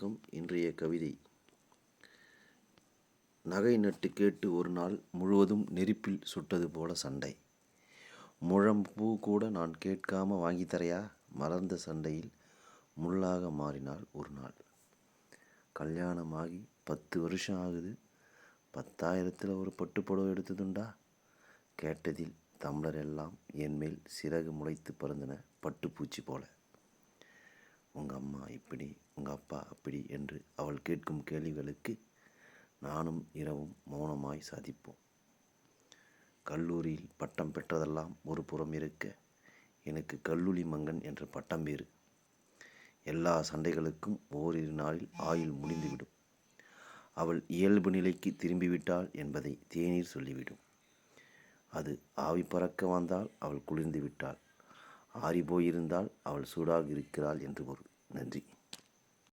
வணக்கம். இன்றைய கவிதை. நகை நட்டு கேட்டு ஒரு நாள் முழுவதும் நெருப்பில் சுட்டது போல சண்டை. முழம் பூ கூட நான் கேட்காம வாங்கித்தரையா? மலர்ந்த சண்டையில் முள்ளாக மாறினாள் ஒரு நாள். கல்யாணமாகி 10 வருஷம் ஆகுது. 10,000ல் ஒரு பட்டு புடவை எடுத்ததுண்டா? கேட்டதில் தமிழர் எல்லாம் என்மேல் சிறகு முளைத்து பறந்தன பட்டுப்பூச்சி போல. உங்கள் அம்மா இப்படி, உங்கள் அப்பா அப்படி என்று அவள் கேட்கும் கேள்விகளுக்கு நானும் இரவும் மௌனமாய் சாதிப்போம். கல்லூரியில் பட்டம் பெற்றதெல்லாம் ஒரு புறம் இருக்க, எனக்கு கல்லூரி மங்கன் என்ற பட்டம் வேறு. எல்லா சண்டைகளுக்கும் ஓரிரு நாளில் ஆயுள் முடிந்துவிடும். அவள் இயல்பு நிலைக்கு திரும்பிவிட்டாள் என்பதை தேநீர் சொல்லிவிடும். அது ஆவி பறக்க வந்தால் அவள் குளிர்ந்து விட்டாள், ஆறி போயிருந்தால் அவள் சூடாக இருக்கிறாள் என்று பொருள். நன்றி.